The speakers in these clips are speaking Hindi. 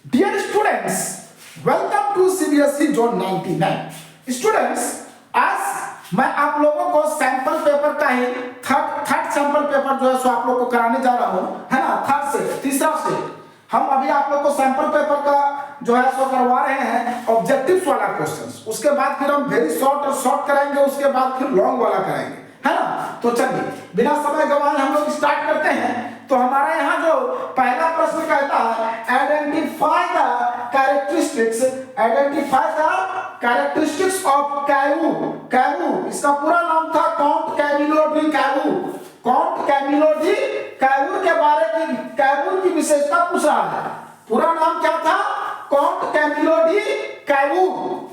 Dear students, welcome to CBSE Zone 99. Students, आज मैं आप लोगों को सैंपल पेपर का ही थर्ड सैंपल पेपर जो है सो आप लोग को कराने जा रहा हूँ, है ना। थर्ड से तीसरा से हम अभी आप लोग को सैंपल पेपर का जो है सो करवा रहे हैं ऑब्जेक्टिव्स वाला क्वेश्चंस। उसके बाद फिर हम वेरी शॉर्ट कराएंगे, उसके बाद फिर लॉन्ग वाला कराएंगे, है ना। तो चलिए बिना समय गंवाए हम लोग स्टार्ट करते हैं। तो हमारे यहाँ जो पहला प्रश्न कहता है identify the characteristics of Cavour. Cavour इसका पूरा नाम था Count Camillo de Cavour. Count Camillo de Cavour के बारे की कैवू की विशेषता पूछ रहा है। पूरा नाम क्या था? काउंट कैमिलो डी कैवू,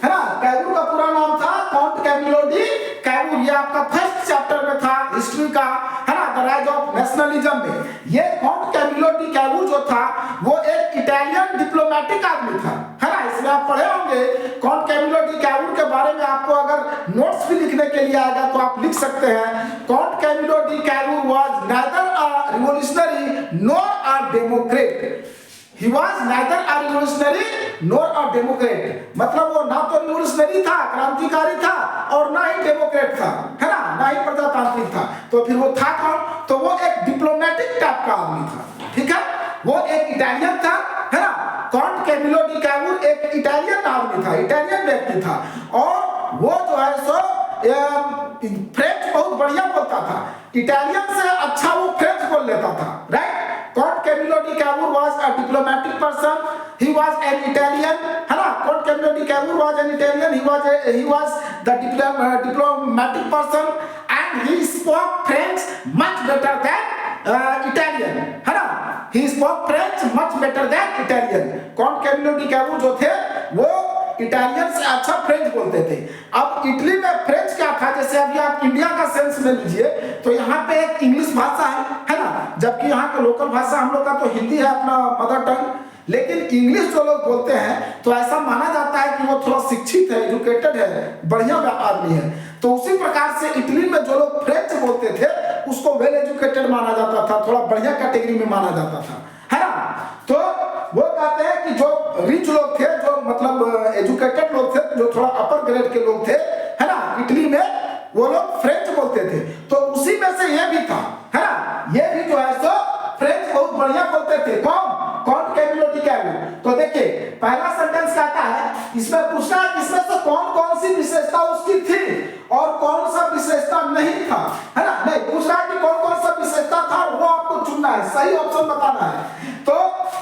है ना। कैवू का पूरा नाम था काउंट कैमिलो डी कैवू। ये आपका फर्स्ट चैप्टर में था हिस्ट्री का, है ना, द राइज ऑफ नेशनलिज्म में। ये काउंट कैमिलो डी कैवू जो था वो एक इटालियन डिप्लोमेटिक आदमी था, है ना। इसमें आप पढ़े होंगे काउंट कैमिलो डी कैवू के बारे में। आपको अगर नोट्स भी लिखने के लिए आएगा तो आप लिख सकते हैं Count Camillo de Cavour was neither a revolutionary nor a democrat. He was neither a revolutionary nor a democrat। मतलब वो ना तो रिवॉल्यूशनरी था, क्रांतिकारी था, और ना ही डेमोक्रेट था, है ना, ना ही प्रजातांत्रिक था। तो फिर वो था कौन? तो वो एक डिप्लोमेटिक टाइप का आदमी था, ठीक है। वो एक इटालियन था, है ना। काउंट कैमिलो डी कैवू एक इटालियन आदमी था, इटालियन व्यक्ति था। और वो जो है सो फ्रेंच बहुत बढ़िया बोलता था। इटालियन से अच्छा वो फ्रेंच बोल लेता था, right. Count Camillo di Cavour was a diplomatic person. He was an Italian, है ना। Count Camillo di Cavour was an Italian. He was the diplomatic person, and he spoke French much better than Italian, है ना। He spoke French much better than Italian. Count Camillo di Cavour जो थे वो इटालियन से अच्छा फ्रेंच बोलते थे। अब इटली में फ्रेंच क्या था? जैसे अभी आप इंडिया का सेंस में लीजिए तो यहाँ पे एक इंग्लिश भाषा है ना। जबकि यहाँ का लोकल भाषा हम लोग का तो हिंदी है, अपना मदर टंग। लेकिन इंग्लिश जो लोग बोलते हैं तो ऐसा माना जाता है कि वो थोड़ा शिक्षित है, एजुकेटेड है, बढ़िया आदमी है। तो उसी प्रकार से इटली में जो लोग फ्रेंच बोलते थे उसको वेल एजुकेटेड माना जाता था, थोड़ा बढ़िया कैटेगरी में माना जाता था, है ना। तो वो कहते हैं कि जो रिच लोग थे, जो मतलब एजुकेटेड लोग थे, जो थोड़ा अपर ग्रेड के लोग थे, है ना, इटली में वो लोग फ्रेंच बोलते थे। तो उसी में से ये भी था, है ना। ये भी जो है सो फ्रेंच बहुत बढ़िया बोलते थे। कौन? Count Camillo de Cavour. तो देखिए पहला सेंटेंस कहता है, इसमें पूछना है इसमें से कौन कौन सी विशेषता उसकी थी और कौन सा विशेषता नहीं था, है ना। नहीं पूछ रहा है कि कौन कौन सा विशेषता था, वो आपको चुनना है, सही ऑप्शन बताना है। तो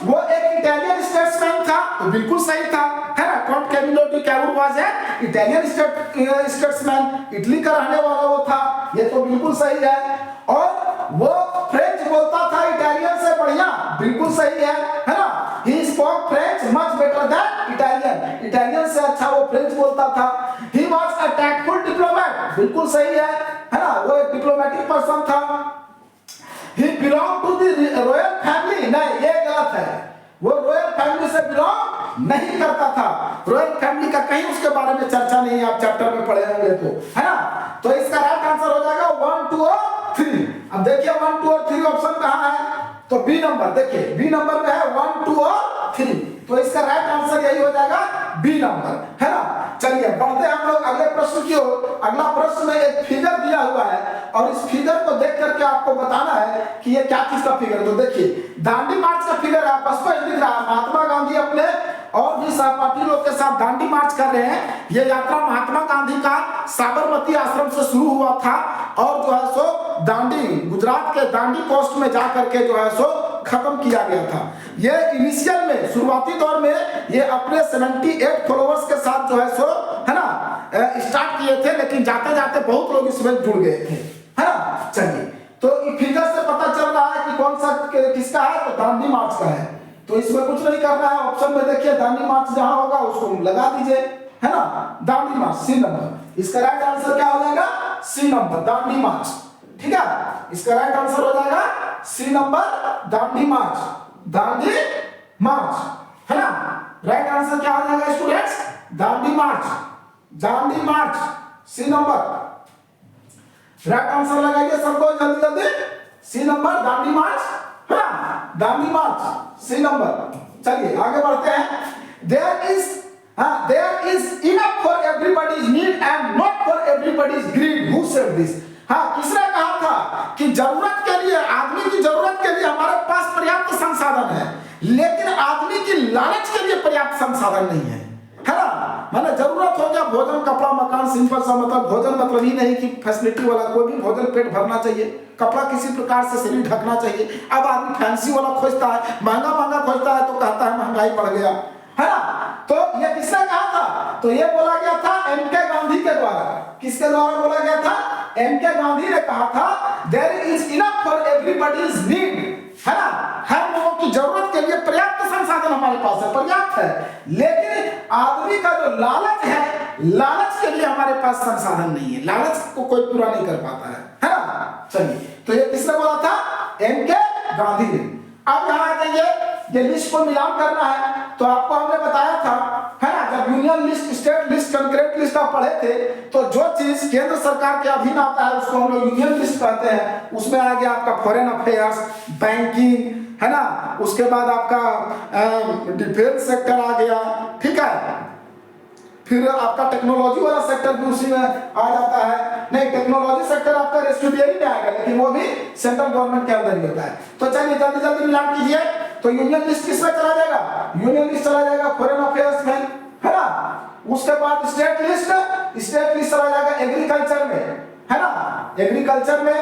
वो एक इटालियन स्टेट्समैन था, तो बिल्कुल सही था, है ना। Count Camillo de Cavour was a Italian statesman, Italy का रहने वाला वो था, ये तो बिल्कुल सही है। और वो फ्रेंच बोलता था इटालियन से बढ़िया, बिल्कुल सही है ना। He spoke French much better than Italian। Italian से अच्छा वो फ्रेंच बोलता था। He was a tactful diplomat, बिल्कुल सही है ना। वो एक डिप्लोमेटिक पर्सन था। He belonged to the royal family। नहीं, ये गलत है। वो रॉयल फैमिली से बिलोंग नहीं करता था। रॉयल फैमिली का कहीं उसके बारे में चर्चा नहीं है, आप चैप्टर में पढ़े होंगे तो, है ना। तो इसका राइट आंसर हो जाएगा 1, 2 और 3। अब देखिए 1, 2 और 3 ऑप्शन कहाँ है? तो बी नंबर, देखिए बी नंबर में है 1, 2 और 3। तो इसका राइट आंसर यही हो जाएगा बी नंबर, है ना। चलिए बढ़ते हैं हम लोग अगले प्रश्न की ओर। अगला प्रश्न में एक फिगर दिया हुआ है और इस फिगर को देख करके आपको बताना है कि ये क्या चीज का फिगर है। तो देखिए दांडी मार्च का फिगर है, आपस में दिख रहा है। महात्मा गांधी अपने और भी सहपाठी लोग के साथ दांडी मार्च कर रहे हैं। ये यात्रा महात्मा गांधी का साबरमती आश्रम से शुरू हुआ था और जो है सो दांडी, गुजरात के दांडी कोस्ट में जा करके जो है सो खत्म किया गया था। ये इनिशियल में, शुरुआती दौर में ये अपने 78 फॉलोअर्स के साथ जो है सो, है ना, स्टार्ट किए थे। लेकिन जाते जाते बहुत लोग इसमें जुड़ गए थे, है ना। चलिए तो फिगर से पता चल रहा है कि कौन सा किसका है, तो दांडी मार्च का है। तो इसमें कुछ नहीं करना है, ऑप्शन में देखिए दांडी मार्च जहां होगा उसको लगा दीजिए, है ना। Dandi march C number. इसका राइट आंसर क्या हो जाएगा? सी नंबर, दांडी मार्च, ठीक है। इसका राइट आंसर हो जाएगा सी नंबर, दांडी मार्च। दांडी मार्च, है ना। राइट आंसर क्या हो जाएगा स्टूडेंट्स? दांडी मार्च, Dandi march, C number. Right answer लगाइए सबको जल्दी जल्दी, सी नंबर, दांडी मार्च, है ना। Dandi march, C number. चलिए आगे बढ़ते हैं। There is enough for everybody's need and not for everybody's greed. Who said this? हाँ, किसने कहा था कि जरूरत के लिए, आदमी की जरूरत के लिए हमारे पास पर्याप्त संसाधन है, लेकिन आदमी की लालच के लिए पर्याप्त संसाधन नहीं है ना। माने जरूरत हो गया भोजन, कपड़ा, मकान, सिंपल सा मतलब भोजन मतलब ही नहीं कि फैसिलिटी वाला, कोई भी भोजन पेट भरना चाहिए, कपड़ा किसी प्रकार से शरीर ढकना चाहिए। अब आदमी फैंसी वाला खोजता है, महंगा महंगा खोजता है तो कहता है महंगाई बढ़ गया, है ना। तो ये किसने कहा था? तो ये बोला गया था एम.के. गांधी के द्वारा। किसके द्वारा बोला गया था? एम.के. गांधी ने कहा था there is enough for everybody's need, है ना। हर लोगों की जरूरत के लिए पर्याप्त संसाधन हमारे पास है, पर्याप्त है, लेकिन आदमी का जो लालच है, लालच के लिए हमारे पास संसाधन नहीं है, लालच को कोई पूरा नहीं कर पाता है ना। चलिए, तो ये किसने बोला था? एम.के. गांधी ने। अब यहाँ आ जाइए, ये लिस्ट को मिलान करना है। तो आपको हमने बताया था, है ना, जब union list, state list, concurrent list आप पढ़े थे, तो जो चीज केंद्र सरकार के अधीन आता है उसको हम लोग यूनियन लिस्ट कहते हैं। उसमें आ गया आपका फॉरेन अफेयर्स, बैंकिंग, है ना, उसके बाद आपका डिफेंस सेक्टर आ गया, ठीक है, फिर आपका टेक्नोलॉजी वाला सेक्टर भी उसी में आ जाता है। नहीं, टेक्नोलॉजी सेक्टर आपका रेस्टिट्यूटरी में आएगा, लेकिन वो भी सेंट्रल गवर्नमेंट के अंदर ही होता है। तो चलिए जल्दी जल्दी मिलान कीजिए। तो यूनियन लिस्ट किसमें चला जाएगा? यूनियन लिस्ट चला जाएगा फॉरेन अफेयर्स में, है ना। उसके बाद स्टेट लिस्ट चला जाएगा एग्रीकल्चर में, है ना, एग्रीकल्चर में।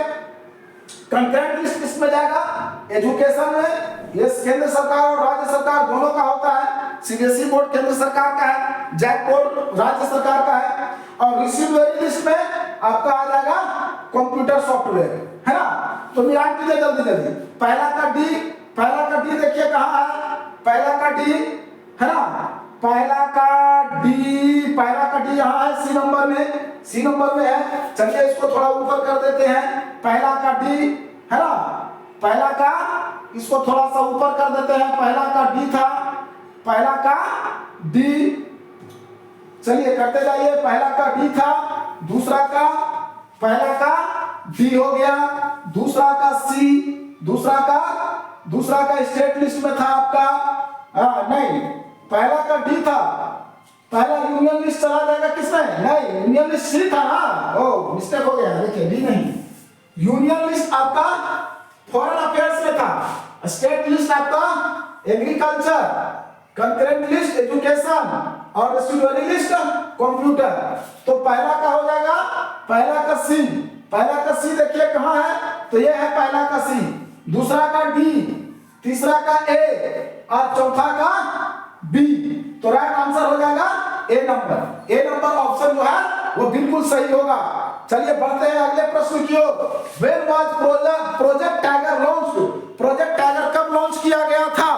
कंकरेंट लिस्ट किसमें जाएगा? एजुकेशन में। ये केंद्र सरकार और राज्य सरकार दोनों का होता है। सीबीएसई बोर्ड केंद्र सरकार का है, जैक बोर्ड राज्य सरकार का है। और रिसीवरी लिस्ट में आपका आ जाएगा कंप्यूटर सॉफ्टवेयर, है ना। तो मिलान कीजिए जल्दी जल्दी। पहला का डी देखिए कहाँ है? पहला का डी, है ना, पहला का डी यहाँ है, सी नंबर में है। चलिए इसको थोड़ा ऊपर कर देते हैं। पहला का डी, है ना, पहला का, इसको थोड़ा सा ऊपर कर देते हैं। पहला का डी था, पहला का डी, चलिए करते जाइए। पहला का डी था, दूसरा का, पहला का डी हो गया, दूसरा का सी, दूसरा का स्टेट लिस्ट में था आपका, नहीं, पहला का डी था, पहला यूनियन लिस्ट चला जाएगा किसमें? नहीं, यूनियन लिस्ट सी था ना, ओ मिस्टेक हो गया, देखिए डी नहीं, यूनियन लिस्ट आपका फॉरेन अफेयर्स में था, स्टेट लिस्ट आपका एग्रीकल्चर, कंकरेंट लिस्ट एजुकेशन और रेस्टिट्यूटरी लिस्ट कंप्यूटर। तो पहला का हो जाएगा, पहला का सी देखिए कहाँ है? तो ये है पहला का सी, दूसरा का डी, तीसरा का ए और चौथा का बी। तो राइट आंसर हो जाएगा ए नंबर ऑप्शन जो है वो बिल्कुल सही होगा। चलिए बढ़ते हैं अगले प्रश्न की ओर। When was project tiger launched? Project tiger कब लॉन्च किया गया था?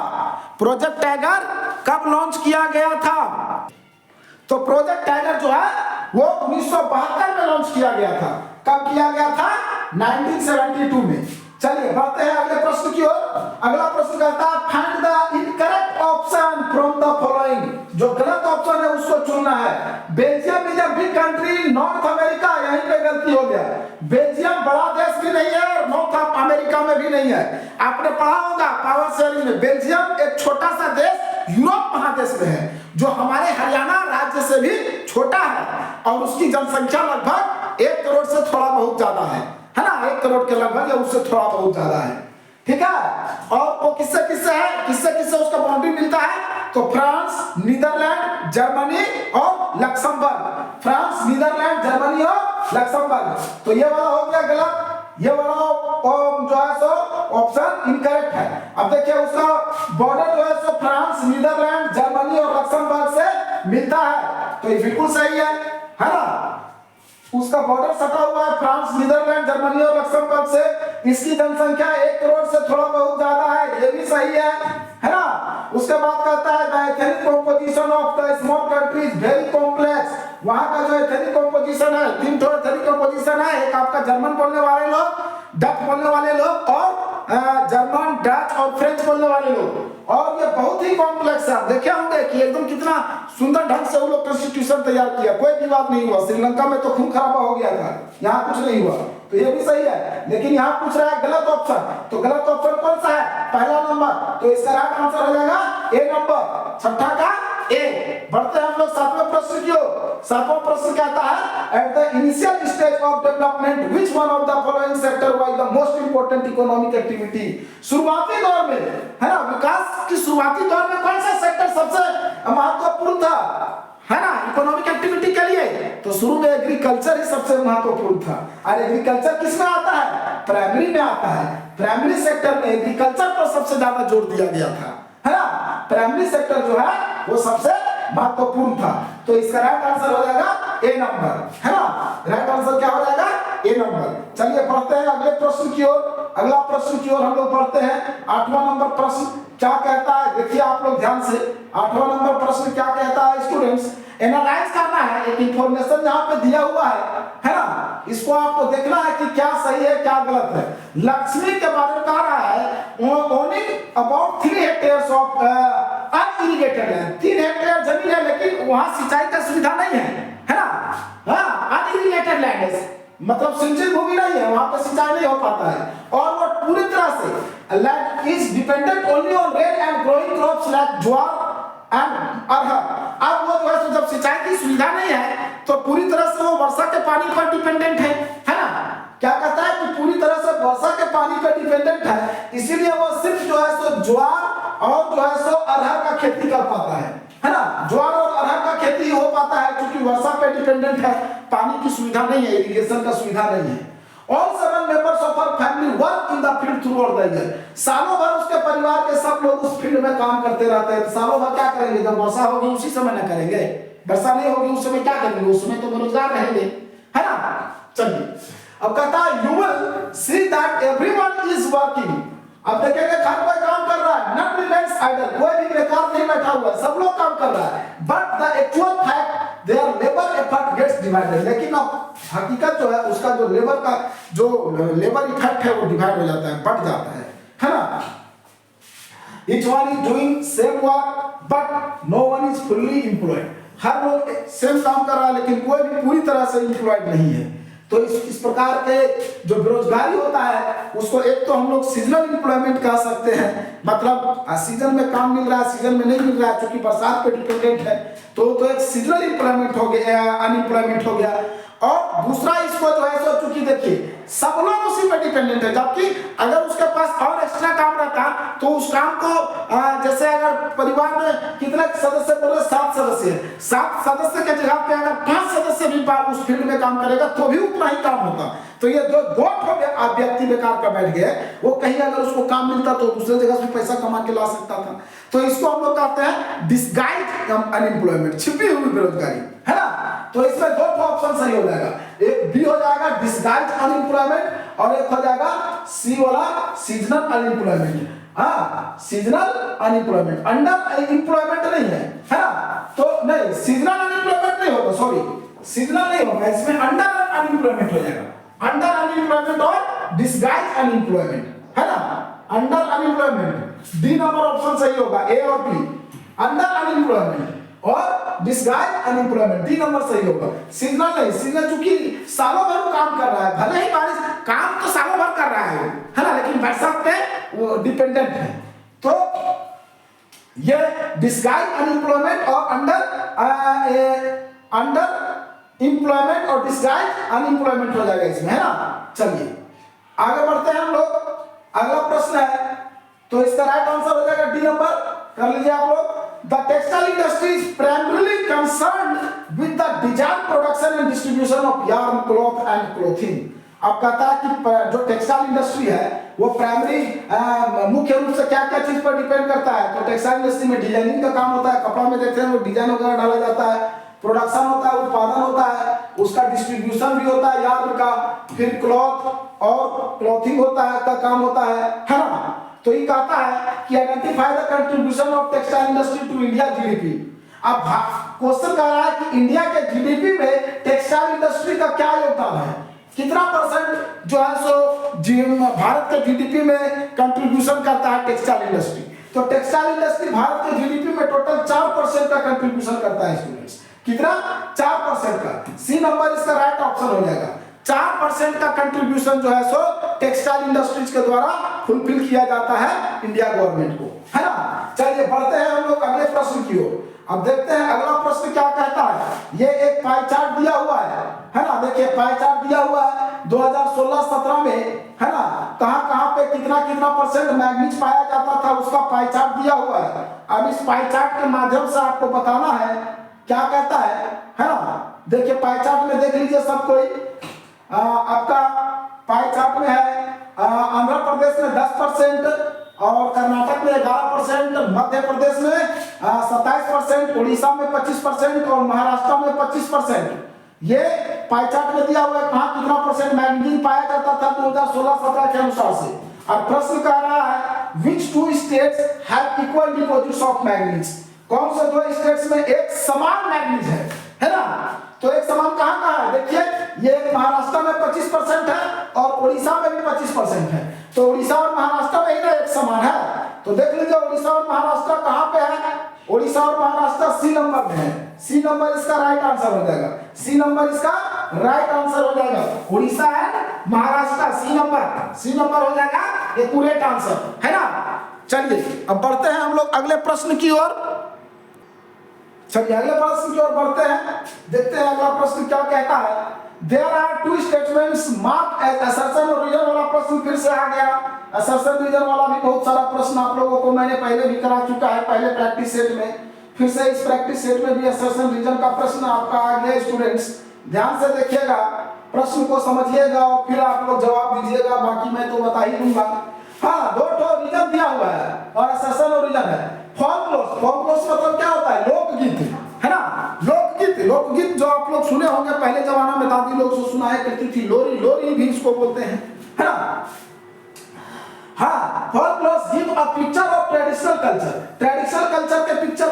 प्रोजेक्ट टाइगर कब लॉन्च किया गया था? तो प्रोजेक्ट टाइगर जो है वो 1972 में लॉन्च किया गया था। कब किया गया था? 1972 में। चलिए बढ़ते हैं अगले प्रश्न की ओर। अगला प्रश्न कहता है find the incorrect option from the following. जो गलत ऑप्शन है उसको चुनना है। Belgium is a big country, north America, यहीं पे गलती हो गया। बेल्जियम बड़ा देश भी नहीं है और नॉर्थ अमेरिका में भी नहीं है। आपने पढ़ा होगा पावर शेयरिंग में, बेल्जियम एक छोटा सा देश यूरोप महादेश में है, जो हमारे हरियाणा राज्य से भी छोटा है और उसकी जनसंख्या लगभग 1 करोड़ से थोड़ा बहुत ज्यादा है ना, 1 करोड़ के लगभग या उससे थोड़ा बहुत ज्यादा है, ठीक है। और वो किससे उसका बाउंड्री मिलता है? तो फ्रांस, नीदरलैंड, जर्मनी और लक्समबर्ग। फ्रांस, नीदरलैंड, जर्मनी और लक्समबर्ग। तो ये वाला हो गया गलत, ये वाला जो है सो ऑप्शन इनकरेक्ट है। अब देखिए उसका बॉर्डर जो है सो फ्रांस, नीदरलैंड, जर्मनी और लक्समबर्ग से मिलता है, तो ये बिल्कुल सही है ना। उसका बॉर्डर सटा हुआ है फ्रांस, नीदरलैंड, जर्मनी और लक्समबर्ग से। इसकी जनसंख्या 1 करोड़ से थोड़ा बहुत ज्यादा है, ये भी सही है ना। उसके बाद कहता है the ethnic composition of the small country is very complex. वहां का जो एथनिक कंपोजिशन है, 3 ठो एथनिक कंपोजिशन है, एक आपका जर्मन बोलने वाले लोग, डच बोलने वाले लोग और जर्मन, डच और फ्रेंच बोलने वाले लोग। और ये बहुत ही ही कॉम्प्लेक्स है। देखे होंगे कि एकदम कितना सुंदर ढंग से वो लोग कॉन्स्टिट्यूशन तैयार किया, कोई विवाद नहीं हुआ। श्रीलंका में तो खून खराबा हो गया था, यहाँ कुछ नहीं हुआ, तो ये भी सही है। लेकिन यहाँ पूछ रहा है गलत ऑप्शन, तो गलत ऑप्शन कौन सा है? पहला नंबर, तो इसका राइट आंसर हो जाएगा ए नंबर, छठा का ए। बढ़ते हैं हम लोग सातवें प्रश्न की ओर। सातवां प्रश्न कहता है at the initial stage of development which one of the following sector was the most important economic activity. शुरुआती दौर में, है ना, विकास की शुरुआती दौर में कौन सा सेक्टर सबसे महत्वपूर्ण था, है ना, इकोनॉमिक एक्टिविटी के लिए? तो शुरू में एग्रीकल्चर ही सबसे महत्वपूर्ण था। और एग्रीकल्चर किस में आता है? प्राइमरी में आता है। प्राइमरी सेक्टर में एग्रीकल्चर पर सबसे ज्यादा जोर दिया गया था, है ना। प्राइमरी सेक्टर जो है वो सबसे महत्वपूर्ण था। तो इसका राइट आंसर हो जाएगा ए नंबर, है ना। राइट आंसर क्या हो जाएगा? A number. चलिए बढ़ते हैं अगले प्रश्न की ओर। अगला प्रश्न की ओर हम लोग बढ़ते हैं। 8वां नंबर प्रश्न क्या कहता है, देखिए आप लोग ध्यान से। 8वां नंबर प्रश्न क्या कहता है स्टूडेंट्स? एनालाइज करना है एक इंफॉर्मेशन जहां पे दिया हुआ है ना, इसको आपको देखना है कि क्या सही है क्या गलत है। लक्ष्मी के बारे में कह रहा है owning about 3 hectares of unirrigated land. 3 hectare जमीन है लेकिन वहां सिंचाई का सुविधा नहीं है ना। हाँ, अनइरिगेटेड लैंड है, मतलब सिंचित भूमि नहीं है, वहां पर सिंचाई नहीं हो पाता है। और वो पूरी तरह से land is dependent only on rain and growing crops like jowar and arhar. अब वो जो है जब सिंचाई की सुविधा नहीं है तो पूरी तरह से वो वर्षा के पानी पर डिपेंडेंट है ना। क्या कहता है कि पूरी तरह से वर्षा के पानी पर डिपेंडेंट है, इसीलिए वो सिर्फ जो है सो ज्वार और जो है सो अरहर का खेती कर पाता है ना। ज्वार और अरहर का खेती हो पाता है क्योंकि वर्षा पे डिपेंडेंट है, पानी की सुविधा नहीं है, इरिगेशन का सुविधा नहीं है। All 7 members of our family work in the field throughout the year। सालों भर उसके परिवार के सब लोग उस फील्ड में काम करते रहते हैं। सालों भर क्या करेंगे? जब वर्षा होगी उसी समय ना करेंगे, वर्षा नहीं होगी उस समय क्या करेंगे? उस समय तो बेरोजगार रहेंगे, है ना। चलिए अब कहता है you will see that everyone is working। अब देखेंगे हर कोई काम कर रहा है, none remains idle, कोई भी बेकार नहीं बैठा हुआ है, सब लोग काम कर रहा है। But the actual fact their labor effort gets divided। लेकिन अब हकीकत जो है उसका जो लेबर का जो लेबर इफेक्ट है वो डिवाइड हो जाता है, बढ़ जाता है ना। Each one is doing same work but no one is fully employed। हर लोग सेम काम कर रहा है लेकिन कोई भी पूरी तरह से एम्प्लॉयड नहीं है। तो इस प्रकार के जो बेरोजगारी होता है उसको एक तो हम लोग सीजनल एम्प्लॉयमेंट कह सकते हैं, मतलब सीजन में काम मिल रहा है, सीजन में नहीं मिल रहा है क्योंकि बरसात पे डिपेंडेंट है, तो एक सीजनल एम्प्लॉयमेंट हो गया, अनएम्प्लॉयमेंट हो गया। और दूसरा इसको जो है सो चूंकि देखिए सब लोग उसी पे डिपेंडेंट है, जबकि अगर उसके पास और एक्स्ट्रा काम रहता तो उस काम को जैसे अगर परिवार में कितने सदस्य बोले 7 सदस्य है, 7 सदस्य के जगह पे अगर 5 सदस्य भी उस फील्ड में काम करेगा तो भी उतना ही काम होता। तो ये जो 2 व्यक्ति बेकार का बैठ गए, वो कहीं अगर उसको काम मिलता तो दूसरे जगह से पैसा कमा के ला सकता था। तो इसको हम लोग कहते हैं डिस्गाइज्ड अनएम्प्लॉयमेंट, छिपी हुई बेरोजगारी, है ना। तो इसमें 2 ऑप्शन सही हो जाएगा, एक बी हो जाएगा डिस्गाइज्ड अनएम्प्लॉयमेंट और एक हो जाएगा सी वाला सीजनल अनएम्प्लॉयमेंट। हाँ, सीजनल अनएम्प्लॉयमेंट, अंडर एम्प्लॉयमेंट नहीं है ना। तो नहीं, सीजनल अनएम्प्लॉयमेंट नहीं होगा, सॉरी सीजनल नहीं होगा, इसमें अंडर अनएम्प्लॉयमेंट हो जाएगा। अंडर अनएम्प्लॉयमेंट और डिस्गाइज्ड अनएम्प्लॉयमेंट, है ना। Under unemployment D number option सही होगा, ए और बी। अंडर अनएम्प्लॉयमेंट और डिस्गाइज्ड अनएम्प्लॉयमेंट डी नंबर सही होगा। सीजनल नहीं, सीजनल चूंकि सालों भर काम कर रहा है, भले ही बारिश काम तो सालों भर कर रहा है ना, लेकिन बरसात पे वो डिपेंडेंट है। तो ये डिस्गाइज्ड अनएम्प्लॉयमेंट और अंडर एम्प्लॉयमेंट और डिस्गाइज्ड अनएम्प्लॉयमेंट हो जाएगा इसमें, है ना। चलिए आगे बढ़ते हैं हम लोग। अगला प्रश्न है तो इसका राइट आंसर हो जाएगा डी नंबर, कर लीजिए आप लोग। The textile industry is primarily concerned with the design, production and distribution of yarn, cloth and clothing। अब कहता है कि जो टेक्सटाइल इंडस्ट्री है वो प्राइमरी मुख्य रूप से क्या क्या चीज पर डिपेंड करता है। तो टेक्सटाइल इंडस्ट्री में डिजाइनिंग का काम होता है, कपड़ा में देखते हैं वो डिजाइन वगैरह डाला जाता है, प्रोडक्शन होता है, उत्पादन होता है, उसका डिस्ट्रीब्यूशन भी होता है यार्न का, फिर क्लॉथ और क्लॉथिंग होता है का काम होता है ना। तो ये कहता है कि identify the contribution of textile industry to India GDP. अब क्वेश्चन कह रहा है कि इंडिया के जीडीपी में टेक्सटाइल इंडस्ट्री का क्या योगदान है, कितना परसेंट जो है सो भारत के जीडीपी में कंट्रीब्यूशन करता है टेक्सटाइल इंडस्ट्री। तो टेक्सटाइल इंडस्ट्री भारत के जीडीपी में टोटल 4% का कंट्रीब्यूशन करता है स्टूडेंट्स। कितना? 4% का। सी नंबर इसका राइट ऑप्शन हो जाएगा। 4% का कंट्रीब्यूशन जो है सो टेक्सटाइल इंडस्ट्रीज के द्वारा फुलफिल किया जाता है इंडिया गवर्नमेंट को, है ना। चलिए बढ़ते हैं हम लोग अगले प्रश्न की ओर। अब देखते हैं अगला प्रश्न क्या कहता है। ये एक पाई चार्ट दिया हुआ है ना। देखिए पाई चार्ट दिया हुआ है 2016-17 में, है ना, कहां कहां पे कितना कितना परसेंट मैग्नीज पाया जाता था उसका पाई चार्ट दिया हुआ है। अब इस पाई चार्ट के माध्यम से आपको बताना है क्या कहता है ना। देखिए पाई चार्ट में देख लीजिए सब कोई। आपका पाई चार्ट में है आंध्र प्रदेश में 10% और कर्नाटक में 11%, मध्य प्रदेश में 27%, उड़ीसा में 25% और महाराष्ट्र में 25%। ये पाई चार्ट में दिया हुआ है कहां कितना परसेंट मैग्नीज पाया जाता था 2016-17 के अनुसार से। अब प्रश्न कह रहा है which two states have equal deposits of manganese. कौन से दो स्टेट्स में एक समान मैग्नीज है ना। तो एक समान कहां है? देखिए ये महाराष्ट्र में 25% है और उड़ीसा में भी 25% है। तो उड़ीसा और महाराष्ट्र में ही ना एक समान है। तो देख लीजिए उड़ीसा और महाराष्ट्र कहां पे है? उड़ीसा और महाराष्ट्र सी नंबर में है। सी नंबर इसका राइट आंसर हो जाएगा। सी नंबर इसका राइट आंसर हो जाएगा। उड़ीसा है महाराष्ट्र, सी नंबर हो जाएगा ये करेक्ट आंसर, है ना। चलिए अब बढ़ते हैं हम लोग अगले प्रश्न की ओर। चलिए अगले प्रश्न की ओर बढ़ते हैं। देखते हैं अगला प्रश्न क्या कहता है। There are two statements marked as assertion और reason वाला प्रश्न फिर से आ गया। assertion reason वाला भी बहुत सारा प्रश्न आप लोगों को मैंने पहले भी करा चुका है पहले प्रैक्टिस सेट में। फिर से इस प्रैक्टिस सेट में भी assertion reason का प्रश्न आपका आ गया। स्टूडेंट्स ध्यान से देखिएगा, प्रश्न को समझिएगा और फिर आप लोग जवाब दीजिएगा। बाकी मैं तो बता ही दूंगा। हाँ, दो रीजन दिया हुआ है और assertion और रीजन है। फॉर्मक्लोज मतलब क्या होता है? लोकगीत, है ना। लोकगीत जो आप लोग सुने होंगे पहले जमाना में दादी लोग से सुनाया करती थी। लोरी भी इसको बोलते हैं, है ना। हाँ, folklores give a picture of traditional culture. Traditional culture के पिक्चर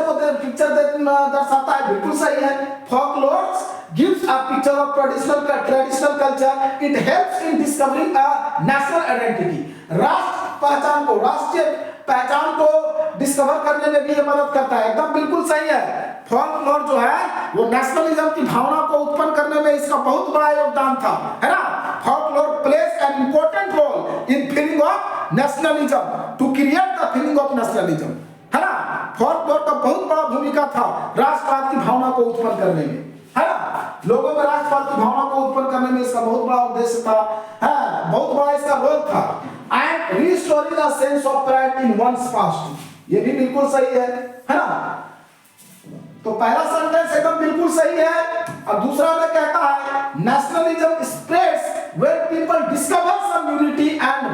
दर्शाता है, बिल्कुल सही है। Folklores gives a picture of traditional culture. It helps in discovering a national identity. राष्ट्रीय पहचान को डिस्कवर करने में भी ये मदद करता है। एकदम बिल्कुल सही है। फॉल्कलोर जो है वो नेशनलिज्म की भावना को उत्पन्न करने में इसका बहुत बड़ा योगदान था, है ना। Folklore plays an important role in feeling of nationalism to create the feeling of nationalism, है ना। फॉल्कलोर का बहुत बड़ा भूमिका था राष्ट्रवाद की भावना को उत्पन्न करने में, है ना। लोगों में राष्ट्रवाद की भावना को उत्पन्न करने में इसका बहुत बड़ा उद्देश्य था, है, बहुत बड़ा इसका रोल था। And restoring the sense of pride in one's past. ये भी बिल्कुल सही है ना। तो पहला सेंटेंस एकदम बिल्कुल सही है। और दूसरा में कहता है nationalism spreads when people discover some unity and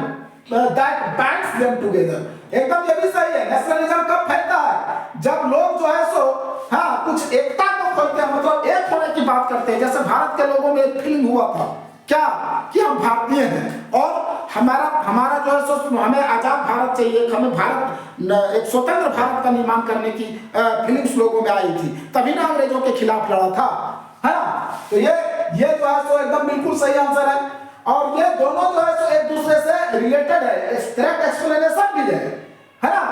that binds them together. एकदम ये भी सही है। नेशनलिज्म कब फैलता है? जब लोग जो है सो हाँ कुछ एकता को खोजते हैं, मतलब एक होने की बात करते हैं। जैसे भारत के लोगों में एक फीलिंग हुआ था क्या कि हम भारतीय हैं और हमारा जो है सो हमें आजाद भारत चाहिए, हमें भारत एक स्वतंत्र भारत का निर्माण करने की फीलिंग्स लोगों में आई थी। तभी ना अंग्रेजों के खिलाफ लड़ा था, है ना। तो ये जो है सो एकदम बिल्कुल सही आंसर है। और ये दोनों जो है सो एक दूसरे से रिलेटेड है। करेक्ट एक्सप्लेनेशन भी है ना।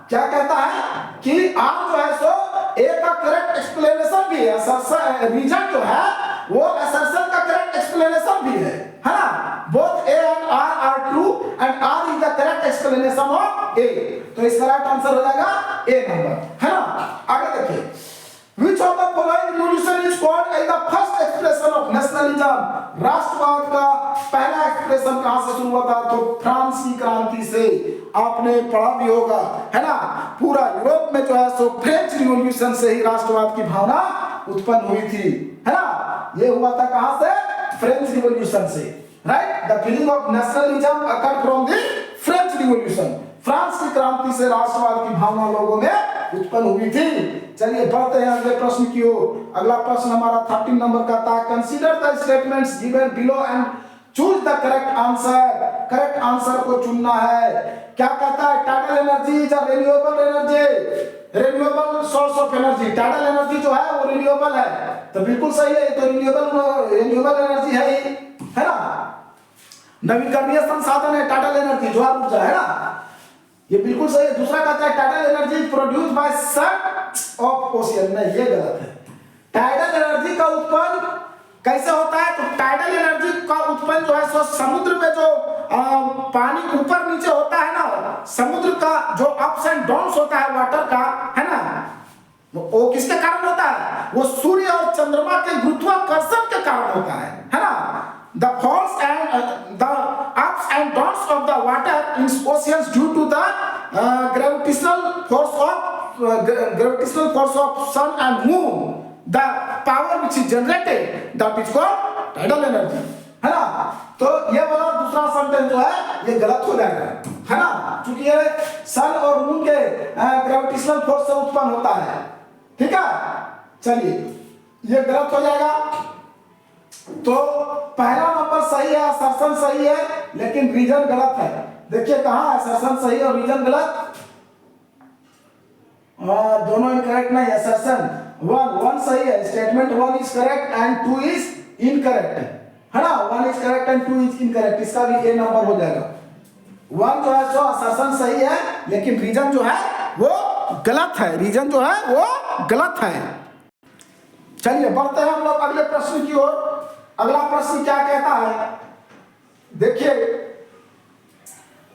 क्या कहता है कि आर जो है सो ए का करेक्ट एक्सप्लेनेशन भी है। रीजन जो है वो असर्शन का करेक्ट एक्सप्लेनेशन भी है ना। Both A and R are true and R is the correct explanation of A. तो इसका राइट आंसर हो जाएगा ए नंबर, है ना। आगे देखिए, which of the following revolution is called as the first expression of nationalism। राष्ट्रवाद का पहला एक्सप्रेशन कहां से शुरू हुआ था? तो फ्रांस की क्रांति से। आपने पढ़ा भी होगा, है ना। पूरा यूरोप में जो है सो फ्रेंच रिवॉल्यूशन से ही राष्ट्रवाद की भावना उत्पन्न हुई थी, है ना। ये हुआ था कहां से? फ्रेंच रिवॉल्यूशन से, right. The feeling of nationalism occurred from the French revolution. France की क्रांति से राष्ट्रवाद की भावना लोगों में उत्पन्न हुई थी। चलिए बढ़ते हैं अगले प्रश्न की ओर। अगला प्रश्न हमारा 13 नंबर का था। Consider the statements given below and choose the correct answer. Correct answer को चुनना है। क्या कहता है? Tidal energy is a renewable energy, renewable source of energy. Tidal energy जो है वो रिन्यूएबल है, तो बिल्कुल सही है। तो रिन्यूएबल एनर्जी है ना। नवीकरणीय संसाधन है टाइडल एनर्जी, ज्वार ऊर्जा, है ना। ये बिल्कुल सही है। दूसरा कहता है tidal energy produce by search of ocean, नहीं ये गलत है। टाइडल एनर्जी का उत्पन्न कैसे होता है? तो टाइडल एनर्जी का उत्पन्न जो है सो समुद्र में जो पानी ऊपर नीचे होता है ना, समुद्र का जो अप्स एंड डाउन्स होता है वाटर का, है ना, वो किसके कारण होता है? वो सूर्य और चंद्रमा के गुरुत्वाकर्षण के कारण होता है ना। The falls and the ups and downs of the water in oceans due to the gravitational force of sun and moon, the power which is generated, that is called tidal energy, है ना। तो ये वाला दूसरा सेंटेंस जो है ये गलत हो जाएगा, है ना, क्योंकि ये सन और मून के ग्रेविटेशनल फोर्स से उत्पन्न होता है। ठीक है, चलिए ये गलत हो जाएगा। तो पहला नंबर सही है, असर्शन सही है, लेकिन रीजन गलत है। देखिए कहां है असर्शन सही और रीजन गलत, दोनों इनकरेक्ट नहीं है। असर्शन वन सही है, statement 1 is correct and 2 is incorrect, है ना। 1 is correct and 2 is incorrect, इसका भी ए नंबर हो जाएगा। 1 जो है सो असर्शन सही है, लेकिन रीजन जो है वो गलत है, रीजन जो है वो गलत है। चलिए बढ़ते हैं हम लोग अगले प्रश्न की ओर। अगला प्रश्न क्या कहता है? देखिए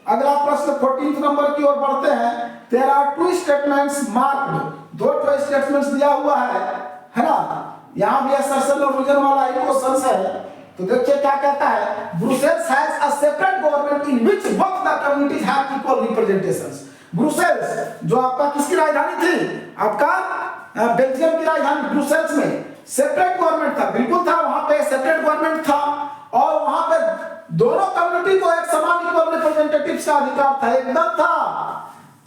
अगला प्रश्न 14th नंबर की ओर बढ़ते हैं। There are 2 statements marked, 2 statements दिया हुआ है ना। यहां भी असर्शन और रीजन वाला एक क्वेश्चन है। तो देखिए क्या कहता है? Brussels has a separate government in which both the communities have equal representations. Brussels जो आपका किसकी राजधानी थी? आपका बेल्जियम की राजधानी ब्रुसेल्स में सेपरेट गवर्नमेंट था, बिल्कुल था, वहां पे सेपरेट गवर्नमेंट था और वहां पे दोनों कम्युनिटी को एक समान इक्वल रिप्रेजेंटेटिव्स का अधिकार था, एकदम था।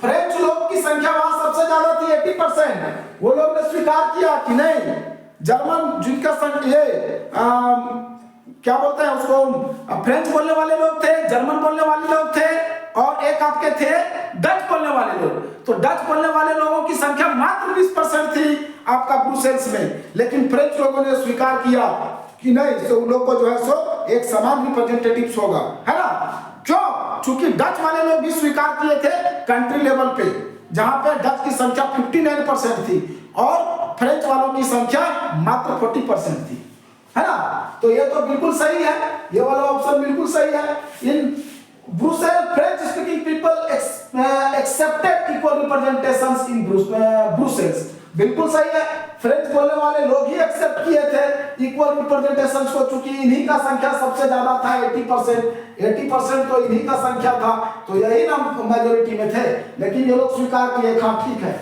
फ्रेंच लोग की संख्या वहां सबसे ज्यादा थी 80%, वो लोग ने स्वीकार किया कि नहीं। जर्मन जिनका संख्या क्या बोलते हैं उसको, फ्रेंच बोलने वाले लोग थे, जर्मन बोलने वाले लोग थे और एक आपके थे डच बोलने वाले लोग। तो डच बोलने वाले लोगों की संख्या मात्र 20% थी आपका ब्रुसेल्स में, लेकिन फ्रेंच लोगों ने स्वीकार किया कि नहीं, तो उन लोग को जो है सो एक समान रिप्रेजेंटेटिव्स होगा, है ना। क्यों? क्योंकि डच वाले लोग भी स्वीकार किए थे कंट्री लेवल पे, जहां पे डच की संख्या 59% थी और फ्रेंच वालों की संख्या मात्र 40% थी, है ना। तो ये तो बिल्कुल सही है, ये वाला ऑप्शन बिल्कुल सही है। In Brussels French speaking people accepted equal representations in Brussels, बिल्कुल सही है। फ्रेंच बोलने वाले लोग ही एक्सेप्ट किए थे इक्वल रिप्रेजेंटेशंस को, चूंकि इन्हीं का संख्या सबसे ज्यादा था 80% तो इन्हीं का संख्या था, तो यही ना मेजॉरिटी में थे, लेकिन ये लोग स्वीकार किए। हाँ ठीक है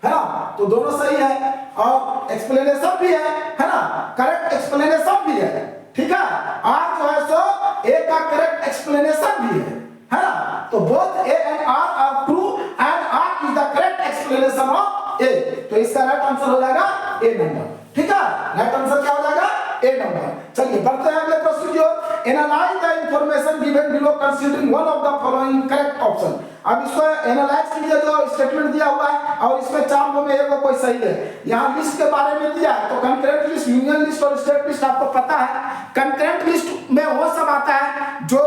ना। तो दोनों सही है और एक्सप्लेनेशन भी है ना, करेक्ट एक्सप्लेनेशन भी है। ठीक है, आर जो है सो ए का करेक्ट एक्सप्लेनेशन भी है ना। तो both A and R are true and R is the correct explanation of A. तो इसका राइट आंसर हो जाएगा ए नंबर। ठीक है, राइट आंसर क्या हो जाएगा? A number. चलिए बढ़ते हैं अगले प्रश्न की ओर। Analyse the information given below considering one of the following correct option. अब इसको एनालाइज कीजिए, जो स्टेटमेंट दिया हुआ है और इसमें 4 में एक कोई सही है। यहाँ लिस्ट के बारे में दिया है, तो कंकरेंट लिस्ट, यूनियन लिस्ट और स्टेट लिस्ट आपको पता है। कंकरेंट लिस्ट में वो सब आता है जो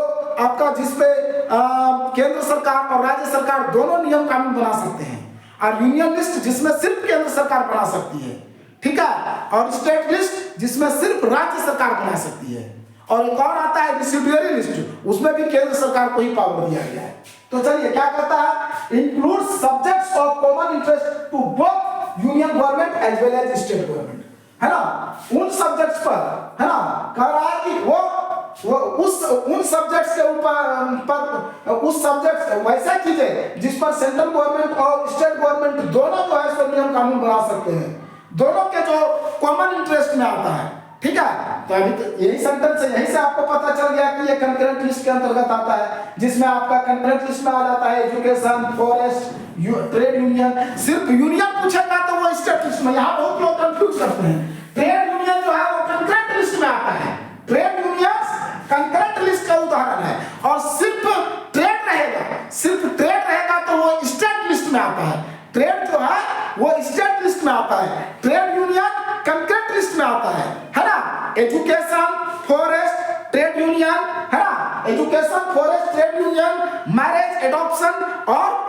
आपका जिसपे केंद्र सरकार और राज्य सरकार दोनों नियम कानून बना सकते हैं, और यूनियन लिस्ट जिसमें सिर्फ केंद्र सरकार बना सकती है। ठीक है, और स्टेट लिस्ट जिसमें सिर्फ राज्य सरकार बना सकती है, और एक और आता है रेसिडुअरी लिस्ट, उसमें भी केंद्र सरकार को ही पावर दिया गया है। तो चलिए क्या कहता है? Include subjects of common interest to both union government as well as state government, है ना। उन सब्जेक्ट्स पर, है ना, कह रहा है कि वो उन सब्जेक्ट्स के ऊपर उस सब्जेक्ट वैसा कीजिए जिस पर सेंट्रल गवर्नमेंट और स्टेट गवर्नमेंट दोनों जो है नियम कानून बना सकते हैं, दोनों के जो कॉमन इंटरेस्ट में आता है। ठीक है, तो अभी तो यही सेंटेंस है, यहीं से आपको पता चल गया कि ये कंकरेंट लिस्ट के अंतर्गत आता है, जिसमें आपका कंकरेंट लिस्ट में आ जाता है एजुकेशन, फॉरेस्ट, ट्रेड यूनियन। सिर्फ यूनियन पूछेगा तो वो स्टेट लिस्ट में, यहाँ बहुत लोग कंफ्यूज करते हैं। ट्रेड यूनियन जो है वो कंकरेंट लिस्ट में आता है, ट्रेड यूनियन कंकरेंट लिस्ट का उदाहरण है, और सिर्फ ट्रेड रहेगा तो वो स्टेट लिस्ट में आता है। ट्रेड जो है वो स्टेट लिस्ट में आता है, ट्रेड यूनियन कंकरेंट लिस्ट में आता है ना। एजुकेशन, फॉरेस्ट, ट्रेड यूनियन, है ना, education, forest, trade union, marriage, adoption और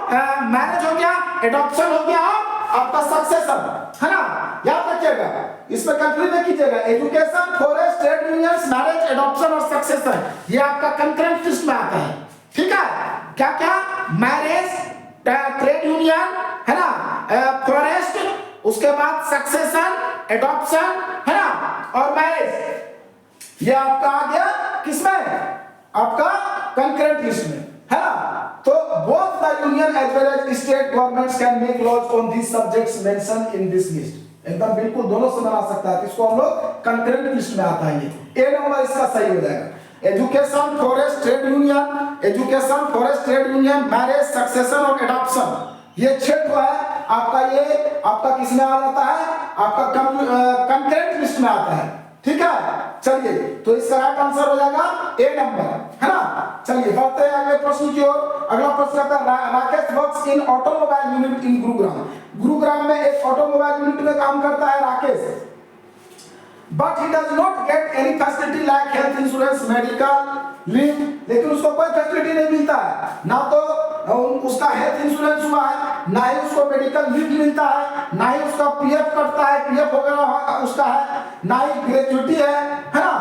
मैरिज हो गया, एडॉप्शन हो गया, आपका सक्सेशन, है ना, याद रखिएगा, इसमें कंफ्यूज नहीं कीजिएगा। Education, forest, trade union, marriage, adoption और सक्सेशन, ये आपका कंकरेंट लिस्ट में आता है, ठीक है। क्या क्या, मैरिज, ट्रेड यूनियन, है ना, फॉरेस्ट, उसके बाद सक्सेशन, एडॉप्शन, है ना, और मैरिज, ये आपका आ गया किसमें, आपका कंकरेंट लिस्ट में, है ना। तो both the union as well as state governments can make laws on these subjects mentioned in this list। एकदम बिल्कुल दोनों से बना सकता है, इसको हम लोग कंकरेंट लिस्ट में आता है। ये ए नंबर इसका सही हो जाएगा। Education, forest, trade union, education, forest, trade union, marriage, succession और एडॉप्शन, ये 6 है आपका। ये आपका किसमें आ जाता है, आपका कंकरेंट लिस्ट में आता है, ठीक है। चलिए, तो इसका राइट आंसर हो जाएगा ए नंबर, है ना। चलिए बढ़ते हैं अगले प्रश्न की ओर। अगला प्रश्न आता है, Rakesh works in automobile unit in Gurugram. Gurugram में एक ऑटोमोबाइल यूनिट में काम करता है Rakesh, but he does not get any facility like health insurance, medical leave, लेकिन उसको कोई फैसिलिटी नहीं मिलता है, ना तो उसका हेल्थ इंश्योरेंस हुआ है, ना ही उसको मेडिकल लीव मिलता है, ना ही उसका पीएफ कटता है, पीएफ वगैरह उसका है, ना ही ग्रेच्युटी है ना,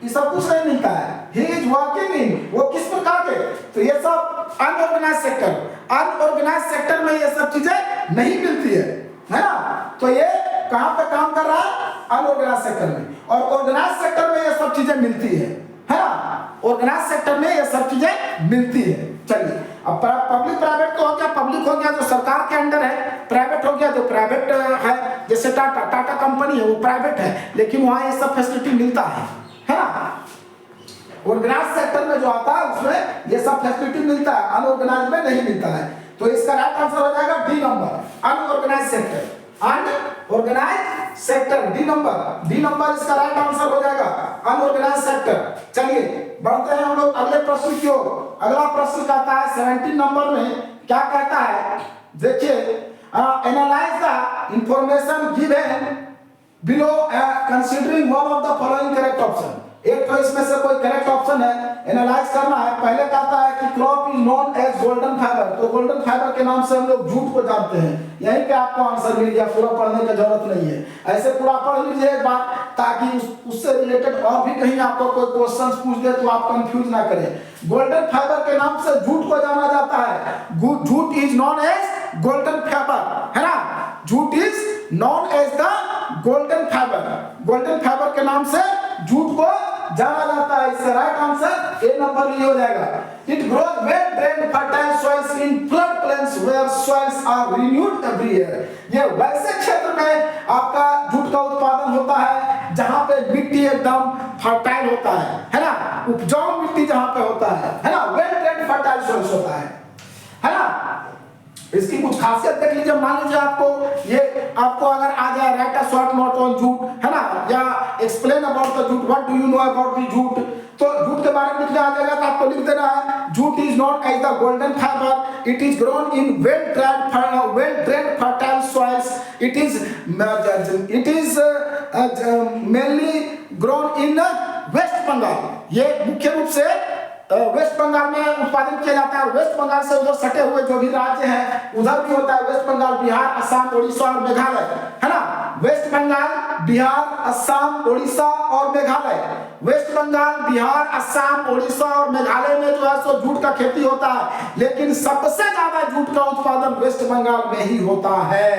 ये सब कुछ नहीं मिलता है। ही इज वर्किंग इन, वो किस प्रकार के, तो ये सब अनऑर्गेनाइज सेक्टर, अनऑर्गेनाइज सेक्टर में ये सब चीजें नहीं मिलती है ना। तो ये कहां पे काम कर रहा है, अनऑर्गेनाइज सेक्टर में, और ऑर्गेनाइज सेक्टर में ये सब चीजें मिलती है ना। ऑर्गेनाइज सेक्टर में ये सब चीजें मिलती है। चलिए, अब पब्लिक प्राइवेट तो हो गया, पब्लिक हो गया जो सरकार के अंडर है, प्राइवेट हो गया जो प्राइवेट है, जैसे टाटा कंपनी है वो प्राइवेट है, लेकिन वहां ये सब फैसिलिटी मिलता है ना। ऑर्गेनाइज सेक्टर में जो आता है उसमें ये सब फैसिलिटी मिलता है, अनऑर्गेनाइज में नहीं मिलता है। तो इसका राइट आंसर हो जाएगा D number, unorganise sector, unorganise sector, D number इसका राइट आंसर हो जाएगा, अनऑर्गेनाइज सेक्टर। चलिए बढ़ते हैं हम लोग अगले प्रश्न की ओर। अगला प्रश्न कहता है 17 नंबर में क्या कहता है, देखिए, analyse the information given below considering one of the following correct option. एक तो इसमें से कोई करेक्ट ऑप्शन है, एनालाइज करना है। पहले कहता है कि crop is known as golden fibre, तो गोल्डन फाइबर के नाम से हम लोग जूट को जानते हैं। यहीं पे आपको आंसर मिल गया, पूरा पढ़ने की जरूरत नहीं है, ऐसे पूरा पढ़ लीजिए एक बार, ताकि उससे रिलेटेड और भी कहीं आपको कोई क्वेश्चंस पूछ दे तो आप कंफ्यूज ना करें। गोल्डन फाइबर के नाम से जूट को जाना जाता है, jute is known as golden fibre, है ना, jute is known as the golden fibre, golden fibre के नाम से जूट को जाना जाता है। इसका राइट आंसर ए नंबर ये हो जाएगा। It grows well drained fertile soils in flood plains where soils are renewed every year. ये वैसे क्षेत्र में आपका जूट का उत्पादन होता है जहां पे मिट्टी एकदम फर्टाइल होता है ना, उपजाऊ मिट्टी जहां पे होता है ना, वेल ड्रेन्ड फर्टाइल सॉइल्स होता है ना। इसकी कुछ खासियत देख लीजिए, मान लीजिए आपको अगर आ जाए right a short note on jute, है ना, या explain about the jute, what do you know about the jute, तो जूट के बारे में लिखने आ जाएगा तो आपको लिख देना है, jute is known as the golden fibre, it is grown in well drained fertile soils, it is mainly grown in West Bengal. ये मुख्य रूप से वेस्ट बंगाल में उत्पादन किया जाता है। वेस्ट बंगाल से उधर सटे हुए जो भी राज्य हैं उधर भी होता है, वेस्ट बंगाल, बिहार, असम, उड़ीसा और मेघालय, है ना। वेस्ट बंगाल, बिहार, असम, उड़ीसा और मेघालय, वेस्ट बंगाल, बिहार, असम, उड़ीसा और मेघालय में जो है सो जूट का खेती होता है, लेकिन सबसे ज्यादा जूट का उत्पादन वेस्ट बंगाल में ही होता है।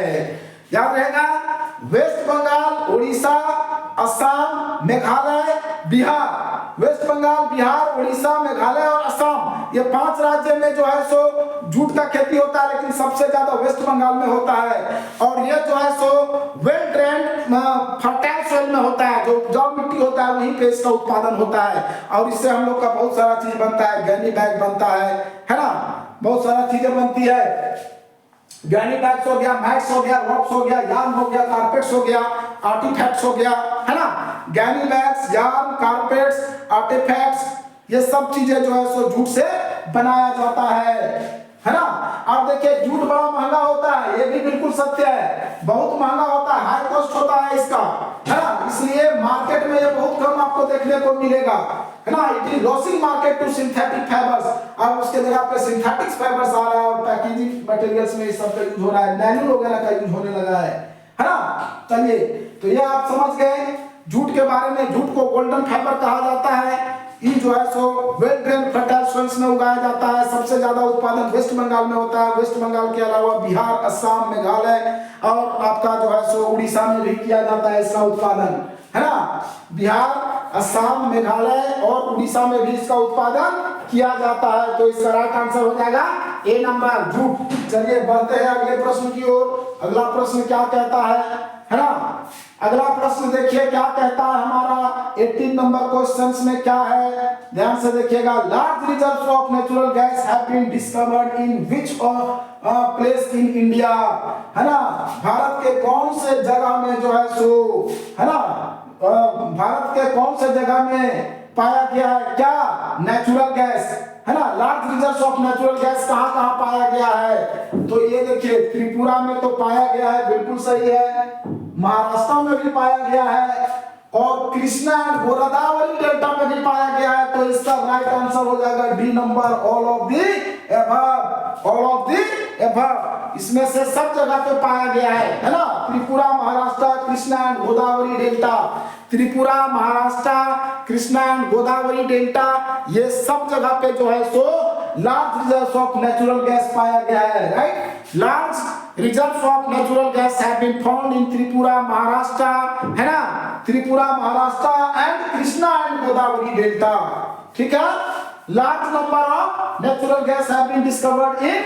याद रहेगा, वेस्ट बंगाल, उड़ीसा, असम, मेघालय, बिहार, वेस्ट बंगाल, बिहार, उड़ीसा, मेघालय और असम, ये 5 राज्य में जो है सो जूट का खेती होता है, लेकिन सबसे ज्यादा वेस्ट बंगाल में होता है। और ये जो है so well drained fertile soil में होता है, जो उपजाऊ मिट्टी होता है वहीं पे इसका उत्पादन होता है, और इससे हम लोग का बहुत सारा चीज बनता है, गैनी बैग बनता है ना, बहुत सारा चीजें बनती है। गैनी बैग्स हो गया, मैट्स हो गया, रॉक्स हो गया, यार्न हो गया, कारपेट्स हो गया, आर्टिफैक्ट्स हो गया, है ना। गैनी बैग्स, यार्न, कारपेट्स, आर्टिफैक्ट्स, ये सब चीजें जो है सो जूट से बनाया जाता है ना। अब देखिए, जूट बड़ा महंगा होता है, ये भी बिल्कुल सत्य है, बहुत महंगा होता है, हाई कॉस्ट होता है इसका, है ना, इसलिए मार्केट में ये बहुत कम आपको देखने को मिलेगा। है ना, it is losing market to synthetic fibres. अब उसके जगह पे सिंथेटिक फाइबर्स आ रहा है और पैकेजिंग मटेरियल्स में इस सब का यूज हो रहा है, नैनो वगैरह का यूज होने लगा है ना। चलिए, तो ये आप समझ गए जूट के बारे में। जूट को गोल्डन फाइबर कहा जाता है। ये जो है so well drain fertile soils में उगाया जाता है। सबसे ज्यादा उत्पादन वेस्ट बंगाल में होता है। वेस्ट बंगाल के अलावा बिहार, असम, मेघालय और आपका जो है सो उड़ीसा में भी किया जाता है इसका उत्पादन, है ना। बिहार, असम, मेघालय और उड़ीसा में भी इसका उत्पादन किया जाता है। तो इसका राइट आंसर हो जाएगा ए नंबर, जूट। चलिए बढ़ते हैं अगले प्रश्न की ओर। अगला प्रश्न क्या कहता है ना। अगला प्रश्न देखिए क्या कहता है हमारा 18 नंबर क्वेश्चंस में क्या है, ध्यान से देखिएगा। Large reserves of natural gas have been discovered in which place in India, है ना। भारत के कौन से जगह में जो है सो, है ना, भारत के कौन से जगह में पाया गया है क्या, नेचुरल गैस, है ना। Large reserves of natural gas कहां-कहां पाया गया है, तो ये देखिए त्रिपुरा में तो पाया गया है, बिल्कुल सही है। महाराष्ट्र में भी पाया गया है और कृष्णा एंड गोदावरी डेल्टा में भी पाया गया है। तो इसका राइट आंसर हो जाएगा D number, all of the above, all of the above. इसमें से सब जगह पे पाया गया है ना। Tripura, Maharashtra, Krishna and Godavari delta, Tripura, Maharashtra, Krishna and Godavari delta, ये सब जगह पे जो है सो large reserves of natural gas पाया गया है, right. Large reserves of natural gas have been found in Tripura, Maharashtra, है ना, Tripura, Maharashtra and Krishna and Godavari delta, ठीक है। Large number of natural gas have been discovered in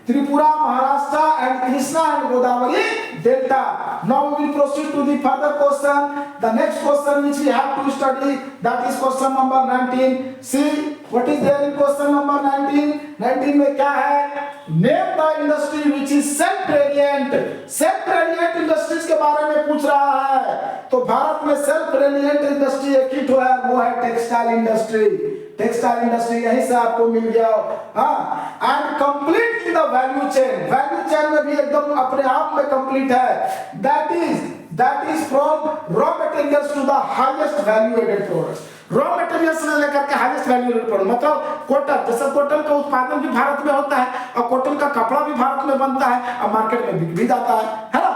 Tripura, Maharashtra and Krishna and Godavari Delta. Now we will proceed to the further question. The next question which we have to study, that is question number 19. See what is there in question number 19. 19 में क्या है? Name the industry which is self-reliant. Self-reliant industries के बारे में पूछ रहा है। तो भारत में self-reliant industry एक ही तो है, वो है टेक्सटाइल इंडस्ट्री। टेक्सटाइल इंडस्ट्री यहीं से आपको मिल गया, हाँ। And complete in the value chain, value chain में भी एकदम अपने आप में कंप्लीट है। That is from raw materials to the highest value added products. Raw material से लेकर के हाईएस्ट वैल्यू एडेड प्रोडक्ट, मतलब कॉटन, जैसे कॉटन का उत्पादन भी भारत में होता है और कॉटन का कपड़ा भी भारत में बनता है और मार्केट में बिक भी जाता है ना।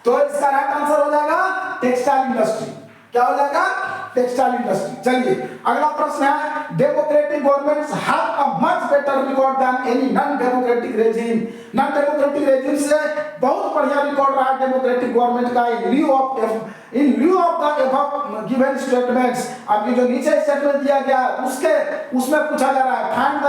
तो इसका राइट आंसर हो जाएगा टेक्सटाइल इंडस्ट्री। क्या हो जाएगा? Textile industry. चलिए अगला प्रश्न है, democratic governments have a much better record than any non democratic regime. Non democratic regime से बहुत बढ़िया रिकॉर्ड रहा है डेमोक्रेटिक गवर्नमेंट का in lieu of the above given statements. अब ये जो नीचे स्टेटमेंट दिया गया उसमें पूछा जा रहा है, find the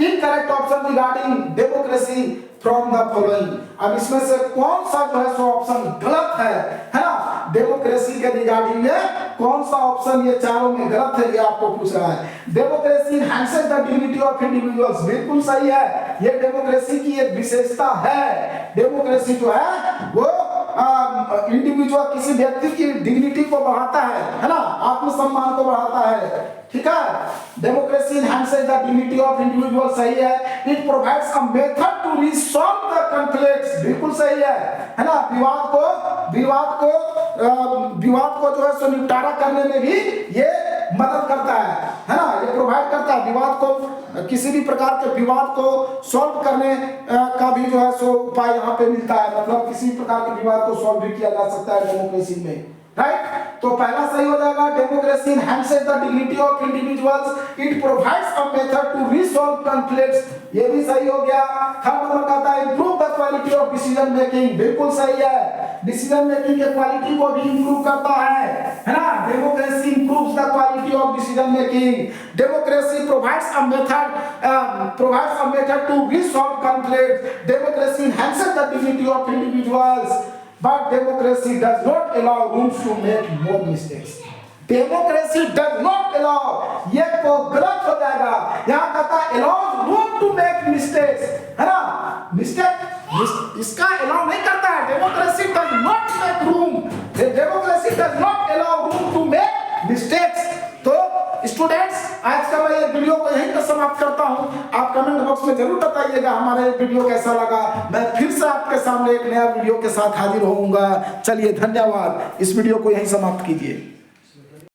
incorrect option regarding democracy from the following. अब इसमें से कौन सा जो है सो ऑप्शन गलत है ना, डेमोक्रेसी के रिगार्डिंग में कौन सा ऑप्शन ये चारों में गलत है, ये आपको पूछ रहा है। Democracy enhances the dignity of individuals, बिल्कुल सही है, ये डेमोक्रेसी की एक विशेषता है। डेमोक्रेसी जो है वो इंडिविजुअल, किसी व्यक्ति की डिग्निटी को बढ़ाता है ना, आत्मसम्मान को बढ़ाता है, ठीक है। Democracy enhances the dignity of individual, सही है। It provides a method to resolve the conflicts, बिल्कुल सही है ना। विवाद को जो है सो निपटारा करने में भी ये मदद करता है ना, ये प्रोवाइड करता है। विवाद को, किसी भी प्रकार के विवाद को सॉल्व करने का भी जो है सो उपाय यहाँ पे मिलता है, मतलब किसी प्रकार के विवाद को सॉल्व भी किया जा सकता है डेमोक्रेसी में, राइट। तो पहला सही हो जाएगा, democracy enhances the dignity of individuals, it provides a method to resolve conflicts, ये भी सही हो गया। थर्ड नंबर कहता है improve the quality of decision making, बिल्कुल सही है, डिसीजन मेकिंग के क्वालिटी को भी इंप्रूव करता है ना। Democracy improves the quality of decision making. Democracy provides a method to resolve conflicts. Democracy enhances the dignity of individuals, but democracy does not allow rooms to make more mistakes. Democracy does not allow, ये तो गलत हो जाएगा। यहाँ कहता है allows room to make mistakes, है ना। मिस्टेक इसका allow नहीं करता है। Democracy does not make room, democracy does not allow room to make mistakes। तो स्टूडेंट्स, आज का मैं ये वीडियो को यहीं पर समाप्त करता हूं। आप कमेंट बॉक्स में जरूर बताइएगा हमारा ये वीडियो कैसा लगा। मैं फिर से आपके सामने एक नया वीडियो के साथ हाजिर होऊंगा। चलिए धन्यवाद, इस वीडियो को यहीं समाप्त कीजिए।